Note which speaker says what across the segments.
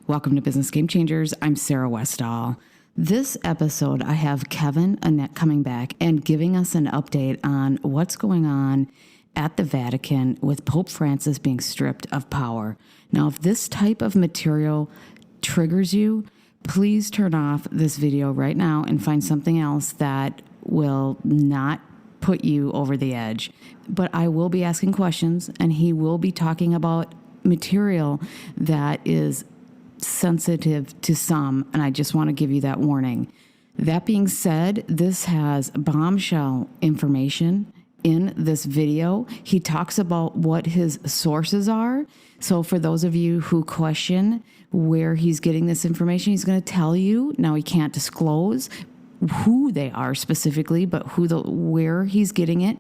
Speaker 1: Welcome to Business Game Changers. I'm Sahra Westall. This episode, I have Kevin Annett coming back and giving us an update on what's going on at the Vatican with Pope Francis being stripped of power. Now, if this type of material triggers you, please turn off this video right now and find something else that will not put you over the edge. But I will be asking questions, and he will be talking about material that is sensitive to some, and I just want to give you that warning. That being said, this has bombshell information in this video. He talks about what his sources are. So for those of you who question where he's getting this information, he's going to tell you. Now, he can't disclose who they are specifically, but where he's getting it.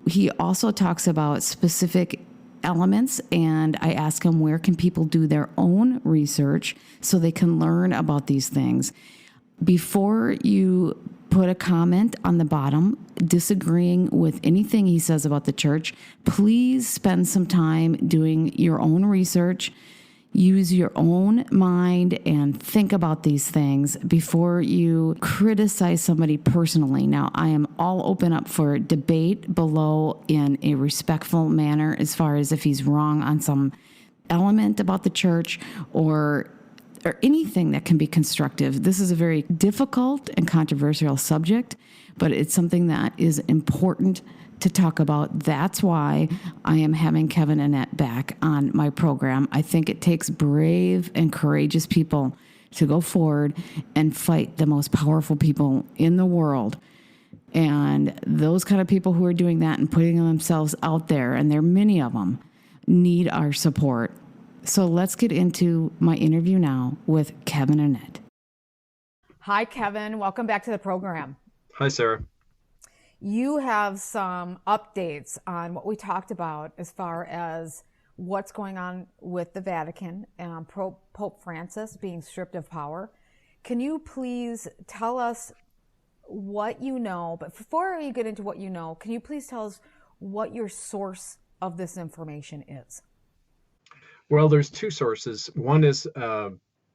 Speaker 1: He also talks about specific elements, and I ask him, where can people do their own research so they can learn about these things? Before you put a comment on the bottom disagreeing with anything he says about the church, please spend some time doing your own research. Use your own mind and think about these things before you criticize somebody personally. Now, I am all open up for debate below in a respectful manner as far as if he's wrong on some element about the church or anything that can be constructive. This is a very difficult and controversial subject, but it's something that is important to talk about. That's why I am having Kevin Annett back on my program. I think it takes brave and courageous people to go forward and fight the most powerful people in the world. And those kind of people who are doing that and putting themselves out there, and there are many of them, need our support. So let's get into my interview now with Kevin Annett.
Speaker 2: Hi, Kevin. Welcome back to the program.
Speaker 3: Hi, Sahra.
Speaker 2: You have some updates on what we talked about as far as what's going on with the Vatican and Pope Francis being stripped of power. Can you please tell us what you know? But before you get into what you know, can you please tell us what your source of this information is?
Speaker 3: Well, there's two sources. One is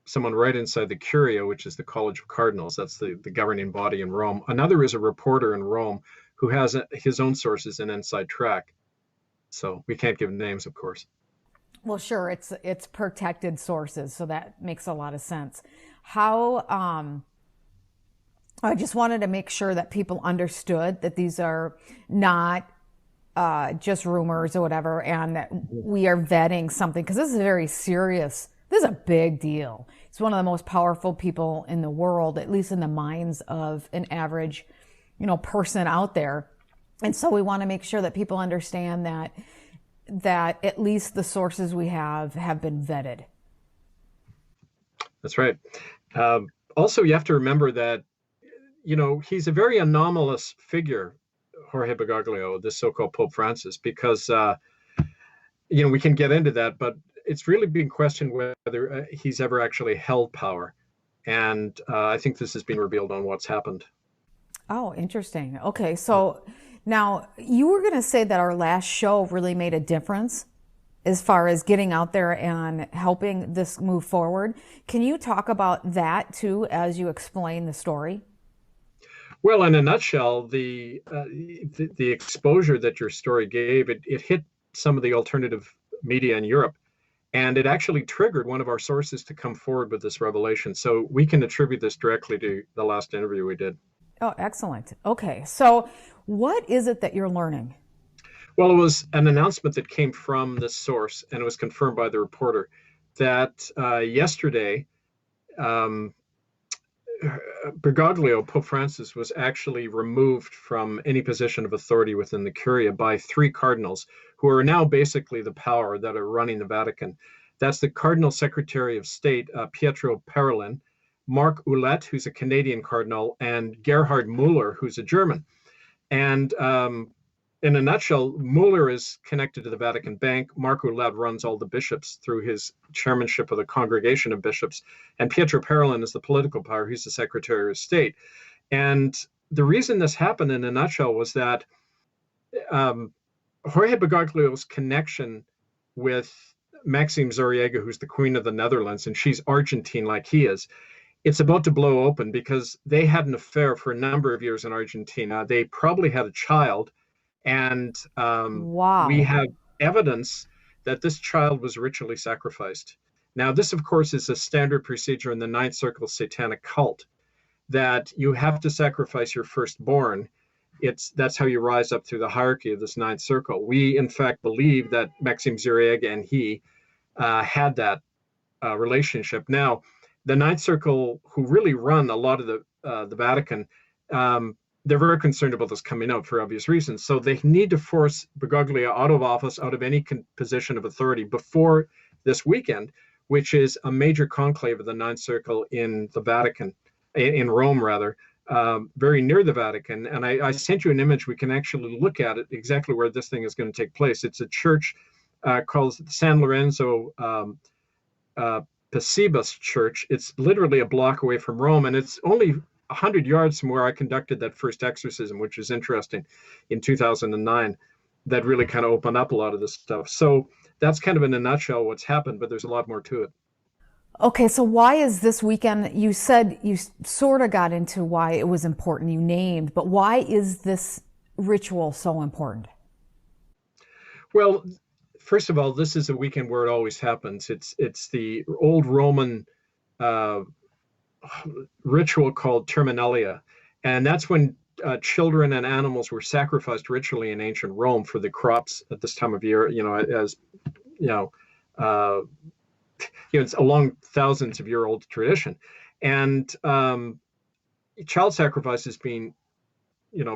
Speaker 3: someone right inside the Curia, which is the College of Cardinals. That's the governing body in Rome. Another is a reporter in Rome who has his own sources in Inside Track. So we can't give names, of course.
Speaker 2: Well, sure, it's protected sources, so that makes a lot of sense. How I just wanted to make sure that people understood that these are not just rumors or whatever, and that we are vetting something, because this is very serious. This is a big deal. It's one of the most powerful people in the world, at least in the minds of an average, person out there. And so we want to make sure that people understand that at least the sources we have been vetted.
Speaker 3: That's right. Also, you have to remember that, he's a very anomalous figure, Jorge Bergoglio, the so-called Pope Francis, because, we can get into that, but it's really being questioned whether he's ever actually held power. And I think this has been revealed on what's happened.
Speaker 2: Oh, interesting. Okay, so now you were going to say that our last show really made a difference as far as getting out there and helping this move forward. Can you talk about that too as you explain the story?
Speaker 3: Well, in a nutshell, the exposure that your story gave, it hit some of the alternative media in Europe. And it actually triggered one of our sources to come forward with this revelation. So we can attribute this directly to the last interview we did.
Speaker 2: Oh, excellent. Okay. So what is it that you're learning?
Speaker 3: Well, it was an announcement that came from this source, and it was confirmed by the reporter that yesterday, Bergoglio, Pope Francis, was actually removed from any position of authority within the Curia by three cardinals who are now basically the power that are running the Vatican. That's the Cardinal Secretary of State, Pietro Parolin, Mark Ouellet, who's a Canadian cardinal, and Gerhard Müller, who's a German. And in a nutshell, Müller is connected to the Vatican Bank. Mark Ouellet runs all the bishops through his chairmanship of the Congregation of Bishops. And Pietro Parolin is the political power. He's the Secretary of State. And the reason this happened in a nutshell was that Jorge Bergoglio's connection with Maxime Zoriega, who's the Queen of the Netherlands, and she's Argentine like he is. It's about to blow open because they had an affair for a number of years in Argentina. They probably had a child, and we
Speaker 2: Wow.
Speaker 3: have evidence that this child was ritually sacrificed. Now, this, of course, is a standard procedure in the Ninth Circle Satanic cult, that you have to sacrifice your firstborn. That's how you rise up through the hierarchy of this Ninth Circle. We, in fact, believe that Maxime Zuriega and he had that relationship. Now, the Ninth Circle, who really run a lot of the Vatican, they're very concerned about this coming out for obvious reasons. So they need to force Bergoglio out of office, out of any position of authority before this weekend, which is a major conclave of the Ninth Circle in the Vatican, in Rome rather, very near the Vatican. And I sent you an image. We can actually look at it exactly where this thing is going to take place. It's a church called San Lorenzo Pacibus Church. It's literally a block away from Rome, and it's only 100 yards from where I conducted that first exorcism, which is interesting, in 2009. That really kind of opened up a lot of this stuff. So that's kind of in a nutshell what's happened, but there's a lot more to it.
Speaker 2: Okay, so why is this weekend, you said you sort of got into why it was important, you named, but why is this ritual so important?
Speaker 3: Well, first of all, this is a weekend where it always happens. It's the old Roman ritual called Terminalia, and that's when children and animals were sacrificed ritually in ancient Rome for the crops at this time of year. As you know, it's a long thousands of year old tradition, and child sacrifice has been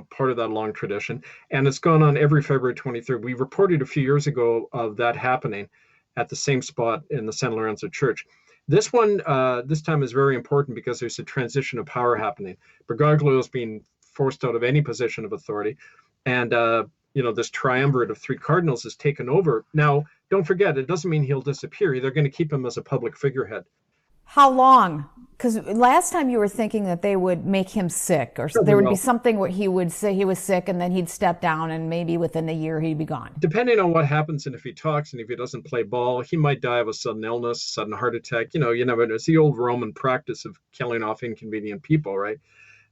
Speaker 3: part of that long tradition, and it's gone on every February 23rd. We reported a few years ago of that happening at the same spot in the San Lorenzo Church. This one, this time, is very important because there's a transition of power happening. Bergoglio is being forced out of any position of authority, and this triumvirate of three cardinals is taken over. Now, don't forget, it doesn't mean he'll disappear. They're going to keep him as a public figurehead.
Speaker 2: How long? Because last time you were thinking that they would make him sick, or there would be something where he would say he was sick and then he'd step down and maybe within a year he'd be gone.
Speaker 3: Depending on what happens, and if he talks and if he doesn't play ball, he might die of a sudden illness, sudden heart attack. You never know. It's the old Roman practice of killing off inconvenient people, right?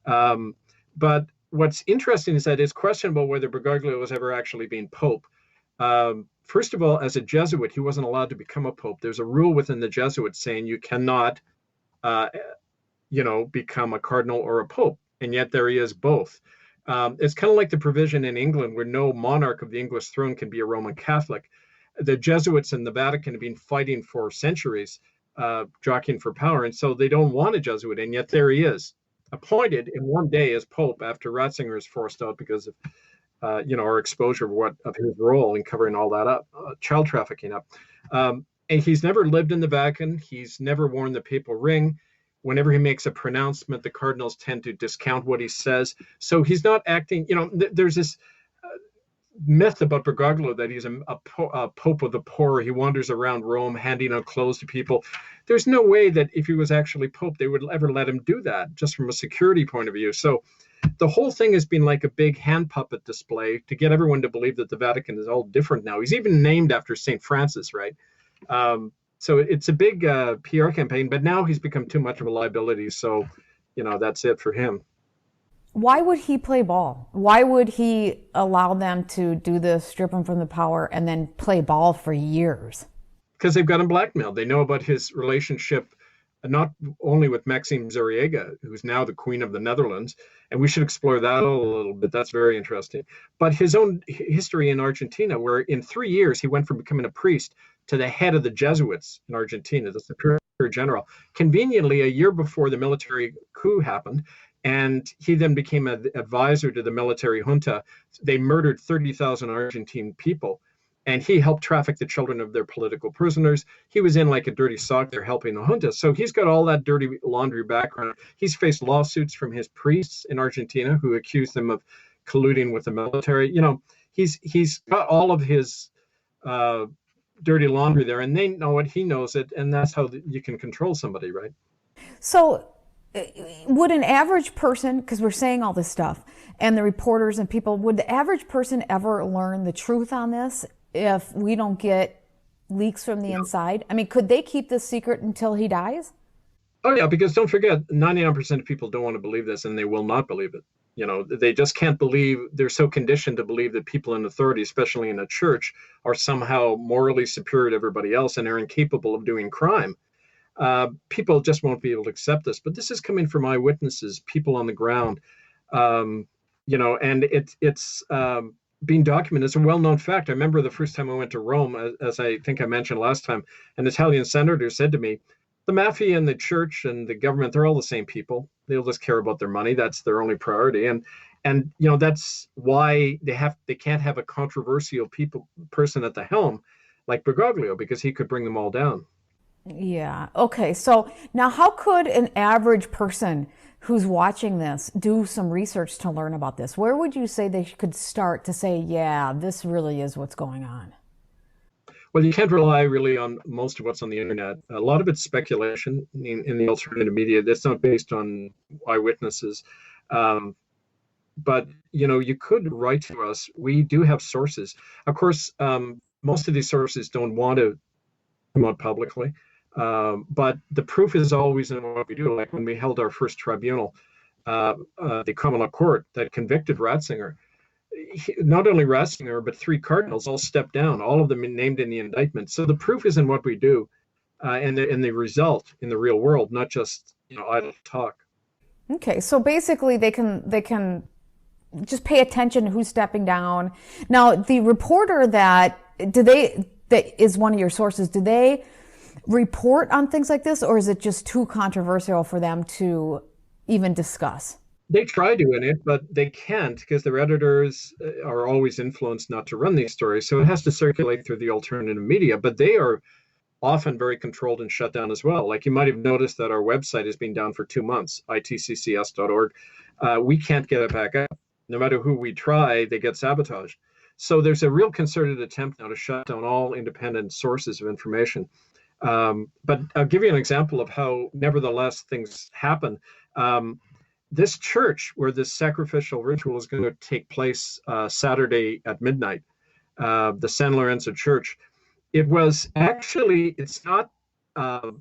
Speaker 3: But what's interesting is that it's questionable whether Bergoglio was ever actually being Pope. First of all, as a Jesuit, he wasn't allowed to become a Pope. There's a rule within the Jesuits saying you cannot, become a cardinal or a Pope. And yet there he is both. It's kind of like the provision in England where no monarch of the English throne can be a Roman Catholic. The Jesuits and the Vatican have been fighting for centuries, jockeying for power. And so they don't want a Jesuit. And yet there he is, appointed in one day as Pope after Ratzinger is forced out because of our exposure of his role in covering all that up, child trafficking up. And he's never lived in the Vatican. He's never worn the papal ring. Whenever he makes a pronouncement, the cardinals tend to discount what he says. So he's not acting, there's this myth about Bergoglio that he's a pope of the poor. He wanders around Rome handing out clothes to people. There's no way that if he was actually Pope, they would ever let him do that, just from a security point of view. So the whole thing has been like a big hand puppet display to get everyone to believe that the Vatican is all different now. He's even named after St. Francis, right? So it's a big PR campaign, but now he's become too much of a liability. So, that's it for him.
Speaker 2: Why would he play ball? Why would he allow them to do this, strip him from the power, and then play ball for years?
Speaker 3: Because they've got him blackmailed. They know about his relationship not only with Maxime Zoriega, who's now the Queen of the Netherlands, and we should explore that a little bit. That's very interesting. But his own history in Argentina, where in 3 years he went from becoming a priest to the head of the Jesuits in Argentina, the Superior General, conveniently a year before the military coup happened. And he then became an advisor to the military junta. They murdered 30,000 Argentine people. And he helped traffic the children of their political prisoners. He was in like a dirty sock there helping the junta. So he's got all that dirty laundry background. He's faced lawsuits from his priests in Argentina who accused him of colluding with the military. He's got all of his dirty laundry there, and they know it, he knows it, and that's how you can control somebody, right?
Speaker 2: So would an average person, because we're saying all this stuff, and the reporters and people, would the average person ever learn the truth on this if we don't get leaks from the inside? I mean, could they keep this secret until he dies?
Speaker 3: Oh yeah, because don't forget, 99% of people don't want to believe this, and they will not believe it. They just can't believe. They're so conditioned to believe that people in authority, especially in a church, are somehow morally superior to everybody else and are incapable of doing crime. People just won't be able to accept this. But this is coming from eyewitnesses, people on the ground, um, and it's being documented. It's a well-known fact. I remember the first time I went to Rome, as I think I mentioned last time, an Italian senator said to me, the mafia and the church and the government, they're all the same people. They'll just care about their money. That's their only priority. And that's why they can't have a controversial person at the helm like Bergoglio, because he could bring them all down.
Speaker 2: Yeah. Okay. So now, how could an average person who's watching this do some research to learn about this? Where would you say they could start to say, yeah, this really is what's going on?
Speaker 3: Well, you can't rely really on most of what's on the internet. A lot of it's speculation in the alternative media. That's not based on eyewitnesses. But you could write to us. We do have sources. Of course, most of these sources don't want to come out publicly. But the proof is always in what we do. Like when we held our first tribunal, the common law court that convicted Ratzinger, not only Ratzinger, but three cardinals all stepped down, all of them named in the indictment. So the proof is in what we do, and the result in the real world, not just idle talk.
Speaker 2: Okay, so basically they can just pay attention to who's stepping down. Now, the reporter that is one of your sources, do they report on things like this, or is it just too controversial for them to even discuss?
Speaker 3: They try doing it, but they can't because their editors are always influenced not to run these stories. So it has to circulate through the alternative media, but they are often very controlled and shut down as well. Like you might have noticed that our website has been down for 2 months, itccs.org. We can't get it back up. No matter who we try, they get sabotaged. So there's a real concerted attempt now to shut down all independent sources of information. But I'll give you an example of how, nevertheless, things happen. This church where this sacrificial ritual is going to take place Saturday at midnight, the San Lorenzo Church, it's not,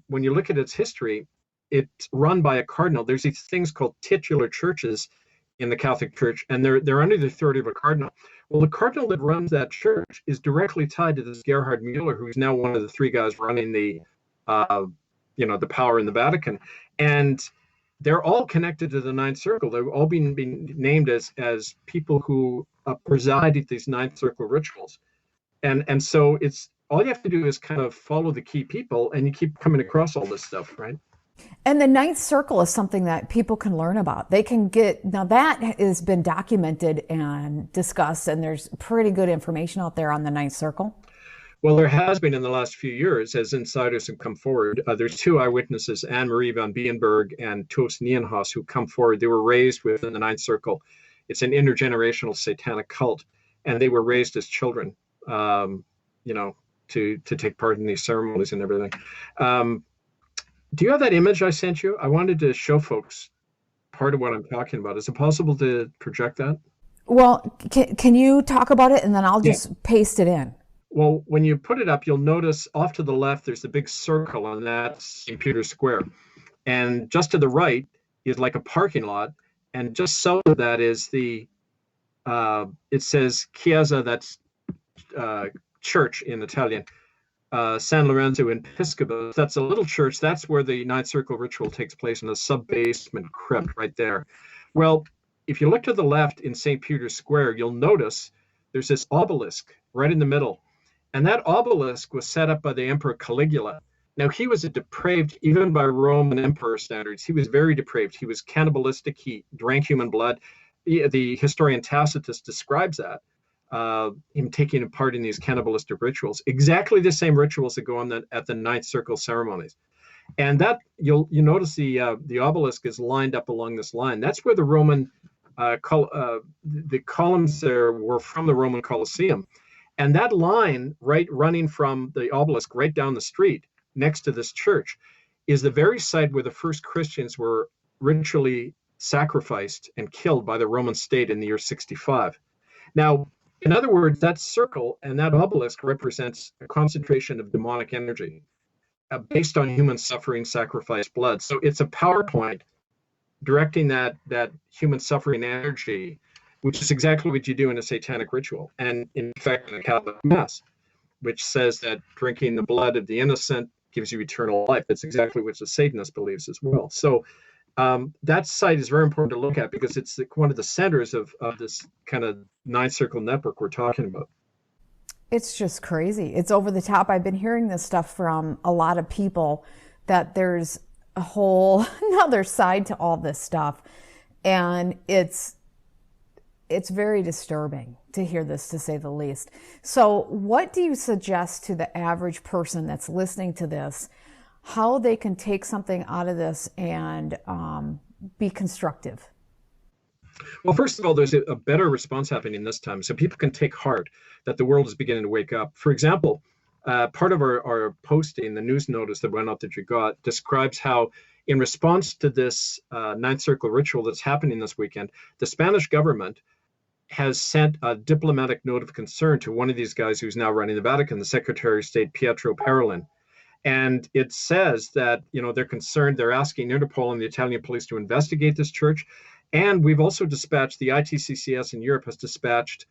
Speaker 3: when you look at its history, it's run by a cardinal. There's these things called titular churches in the Catholic Church, and they're under the authority of a cardinal. Well, the cardinal that runs that church is directly tied to this Gerhard Mueller, who's now one of the three guys running the power in the Vatican. And they're all connected to the Ninth Circle. They've all been named as people who preside at these Ninth Circle rituals. And so it's all you have to do is kind of follow the key people, and you keep coming across all this stuff, right?
Speaker 2: And the Ninth Circle is something that people can learn about. They can now that has been documented and discussed, and there's pretty good information out there on the Ninth Circle.
Speaker 3: Well, there has been in the last few years as insiders have come forward. There's two eyewitnesses, Anne-Marie van Bienberg and Toos Nienhaus, who come forward. They were raised within the Ninth Circle. It's an intergenerational satanic cult, and they were raised as children, to take part in these ceremonies and everything. Do you have that image I sent you? I wanted to show folks part of what I'm talking about. Is it possible to project that?
Speaker 2: Well, can you talk about it, and then I'll just paste it in.
Speaker 3: Well, when you put it up, you'll notice off to the left, there's a big circle, and that's St. Peter's Square. And just to the right is like a parking lot. And just south of that is it says Chiesa, that's church in Italian, San Lorenzo in Piscopo. That's a little church. That's where the Ninth Circle ritual takes place in a sub-basement crypt right there. Well, if you look to the left in St. Peter's Square, you'll notice there's this obelisk right in the middle. And that obelisk was set up by the Emperor Caligula. Now, he was a depraved, even by Roman emperor standards, he was very depraved. He was cannibalistic. He drank human blood. The historian Tacitus describes that, him taking part in these cannibalistic rituals, exactly the same rituals that go on at the Ninth Circle ceremonies. And that you notice the obelisk is lined up along this line. That's where the Roman the columns there were from the Roman Colosseum. And that line, running from the obelisk right down the street next to this church, is the very site where the first Christians were ritually sacrificed and killed by the Roman state in the year 65. Now, In other words, that circle and that obelisk represents a concentration of demonic energy based on human suffering, sacrifice, blood. So it's a PowerPoint directing that human suffering energy, which is exactly what you do in a satanic ritual, and in fact in the Catholic Mass, which says that drinking the blood of the innocent gives you eternal life. That's exactly what the Satanist believes as well. So that site is very important to look at because it's one of the centers of this kind of nine circle network we're talking about.
Speaker 2: It's just crazy. It's over the top. I've been hearing this stuff from a lot of people that there's a whole another side to all this stuff. And it's very disturbing to hear this, to say the least. So what do you suggest to the average person that's listening to this, how they can take something out of this and be constructive?
Speaker 3: Well, first of all, there's a better response happening this time. So people can take heart that the world is beginning to wake up. For example, part of our posting, the news notice that went out that you got, describes how in response to this ninth circle ritual that's happening this weekend, the Spanish government has sent a diplomatic note of concern to one of these guys who's now running the Vatican, the Secretary of State, Pietro Parolin. And it says that, they're concerned, they're asking Interpol and the Italian police to investigate this church. And we've also dispatched, the ITCCS in Europe has dispatched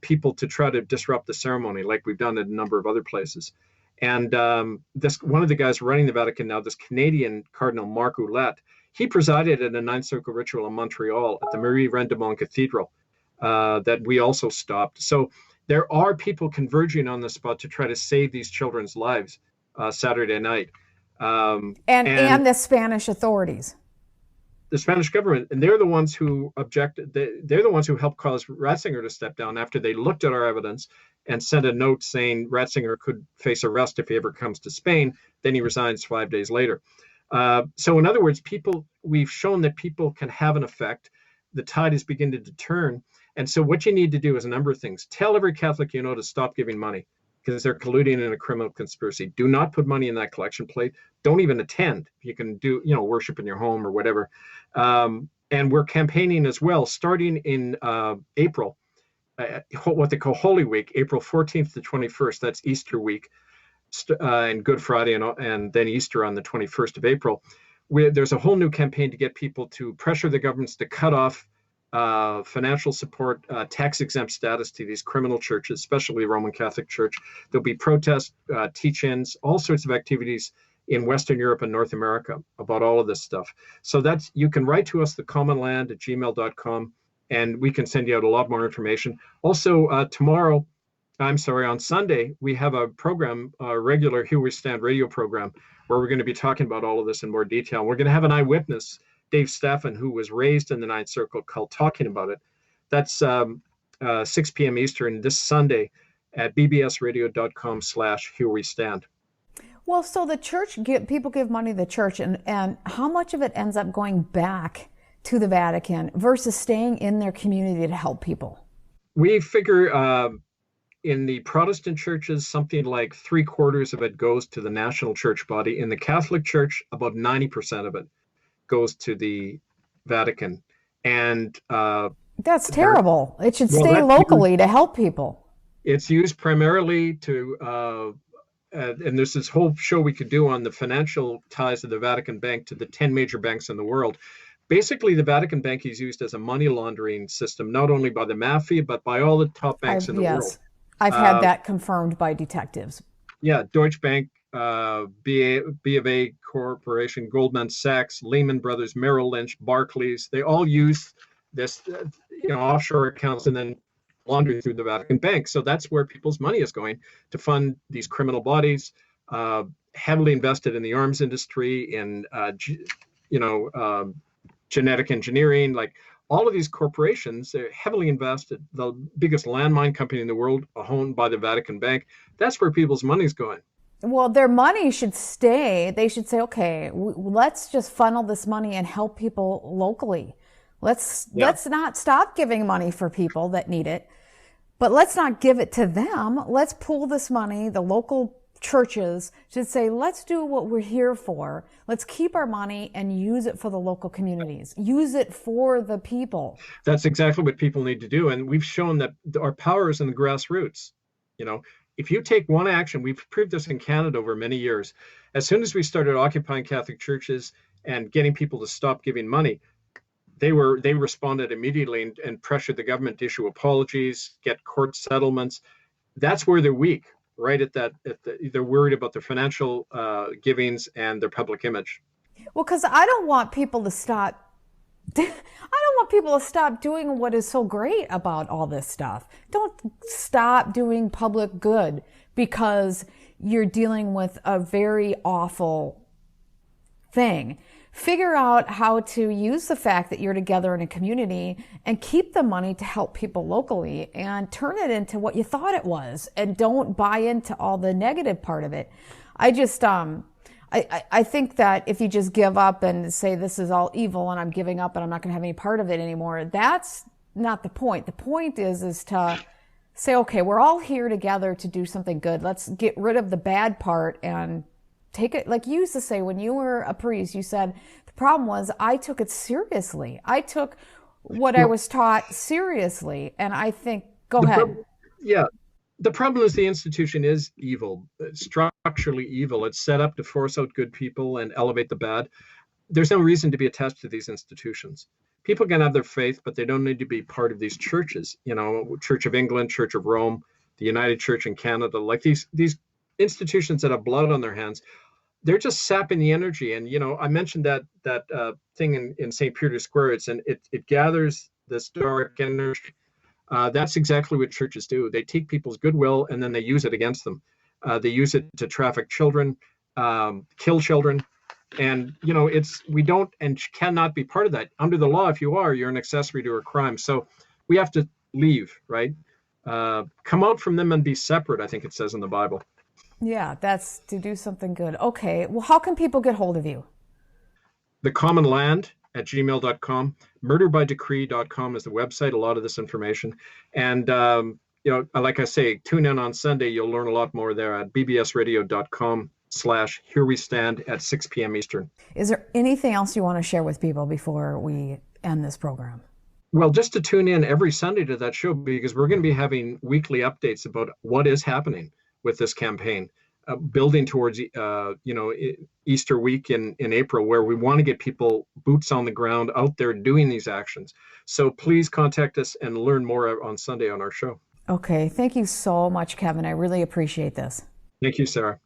Speaker 3: people to try to disrupt the ceremony, like we've done at a number of other places. And this one of the guys running the Vatican now, this Canadian Cardinal Marc Ouellette, he presided at a ninth circle ritual in Montreal at the Marie Rendemont Cathedral that we also stopped. So there are people converging on the spot to try to save these children's lives Saturday night.
Speaker 2: And the Spanish authorities.
Speaker 3: The Spanish government, and they're the ones who objected. They're the ones who helped cause Ratzinger to step down after they looked at our evidence and sent a note saying Ratzinger could face arrest if he ever comes to Spain. Then he resigns 5 days later. So in other words, we've shown that people can have an effect. The tide is beginning to turn. And so what you need to do is a number of things. Tell every Catholic you know to stop giving money because they're colluding in a criminal conspiracy. Do not put money in that collection plate. Don't even attend. You can do, worship in your home or whatever. And we're campaigning as well, starting in April, what they call Holy Week, April 14th to 21st. That's Easter week, and Good Friday, and then Easter on the 21st of April. There's a whole new campaign to get people to pressure the governments to cut off financial support, tax-exempt status to these criminal churches, especially the Roman Catholic Church. There'll be protests, teach-ins, all sorts of activities in Western Europe and North America about all of this stuff. So you can write to us, thecommonland@gmail.com, and we can send you out a lot more information. Also, on Sunday, we have a program, a regular Here We Stand radio program, where we're going to be talking about all of this in more detail. We're going to have an eyewitness, Dave Staffen, who was raised in the Ninth Circle cult, talking about it. That's 6 p.m. Eastern this Sunday at bbsradio.com/Here We Stand.
Speaker 2: Well, so the church, people give money to the church, and how much of it ends up going back to the Vatican versus staying in their community to help people?
Speaker 3: We figure in the Protestant churches, something like 3/4 of it goes to the national church body. In the Catholic Church, about 90% of it goes to the Vatican. And
Speaker 2: that's terrible. It should stay locally to help people.
Speaker 3: It's used primarily to, and there's this whole show we could do on the financial ties of the Vatican Bank to the 10 major banks in the world. Basically, the Vatican Bank is used as a money laundering system, not only by the mafia, but by all the top banks in the world.
Speaker 2: I've had that confirmed by detectives.
Speaker 3: Yeah, Deutsche Bank, B of A Corporation, Goldman Sachs, Lehman Brothers, Merrill Lynch, Barclays. They all use this, offshore accounts and then launder through the Vatican Bank. So that's where people's money is going to fund these criminal bodies, heavily invested in the arms industry, in genetic engineering, like all of these corporations. They're heavily invested. The biggest landmine company in the world, owned by the Vatican Bank. That's where people's money is going.
Speaker 2: Well, their money should stay. They should say, okay, let's just funnel this money and help people locally. Let's not stop giving money for people that need it, but let's not give it to them. Let's pool this money. The local churches should say, let's do what we're here for. Let's keep our money and use it for the local communities. Use it for the people.
Speaker 3: That's exactly what people need to do. And we've shown that our power is in the grassroots. You know, if you take one action, we've proved this in Canada over many years. As soon as we started occupying Catholic churches and getting people to stop giving money, they responded immediately and pressured the government to issue apologies, get court settlements. That's where they're weak, right they're worried about their financial givings and their public image.
Speaker 2: Well, because I don't want people to stop. I don't want people to stop doing what is so great about all this stuff. Don't stop doing public good because you're dealing with a very awful thing. Figure out how to use the fact that you're together in a community and keep the money to help people locally and turn it into what you thought it was, and don't buy into all the negative part of it. I just, I think that if you just give up and say this is all evil and I'm giving up and I'm not going to have any part of it anymore, that's not the point. The point is to say, okay, we're all here together to do something good. Let's get rid of the bad part and take it, like you used to say when you were a priest, you said, the problem was I took it seriously. I took what I was taught seriously. And I think, go ahead.
Speaker 3: The problem is the institution is evil, structurally evil. It's set up to force out good people and elevate the bad. There's no reason to be attached to these institutions. People can have their faith, but they don't need to be part of these churches. You know, Church of England, Church of Rome, the United Church in Canada, like these institutions that have blood on their hands. They're just sapping the energy. And, you know, I mentioned that thing in St. Peter's Square. It gathers this dark energy. That's exactly what churches do. They take people's goodwill and then they use it against them. They use it to traffic children, kill children. And, you know, we don't and cannot be part of that. Under the law, if you are, you're an accessory to a crime. So we have to leave, right? Come out from them and be separate, I think it says in the Bible.
Speaker 2: Yeah, that's to do something good. Okay, well, how can people get hold of you?
Speaker 3: thecommonland@gmail.com. murderbydecree.com is the website, a lot of this information. And, you know, like I say, tune in on Sunday. You'll learn a lot more there at bbsradio.com/here we stand at 6 p.m. Eastern.
Speaker 2: Is there anything else you want to share with people before we end this program?
Speaker 3: Well, just to tune in every Sunday to that show, because we're going to be having weekly updates about what is happening with this campaign, building towards, Easter week in April, where we want to get people boots on the ground out there doing these actions. So please contact us and learn more on Sunday on our show.
Speaker 2: Okay. Thank you so much, Kevin. I really appreciate this.
Speaker 3: Thank you, Sarah.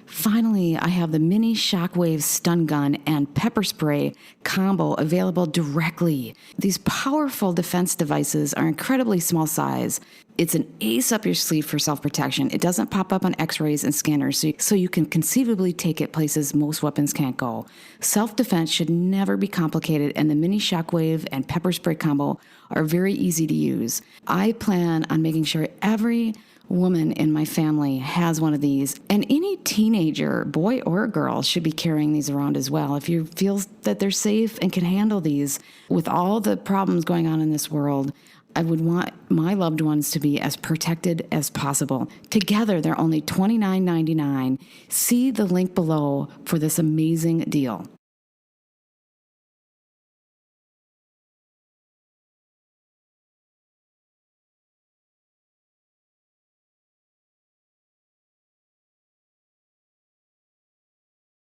Speaker 1: Finally, I have the mini shockwave stun gun and pepper spray combo available directly. These powerful defense devices are incredibly small size. It's an ace up your sleeve for self-protection. It doesn't pop up on x-rays and scanners, so you can conceivably take it places most weapons can't go. Self-defense should never be complicated, and the mini shockwave and pepper spray combo are very easy to use. I plan on making sure every woman in my family has one of these, and any teenager, boy or girl, should be carrying these around as well. If you feel that they're safe and can handle these with all the problems going on in this world, I would want my loved ones to be as protected as possible. Together, they're only $29.99. See the link below for this amazing deal.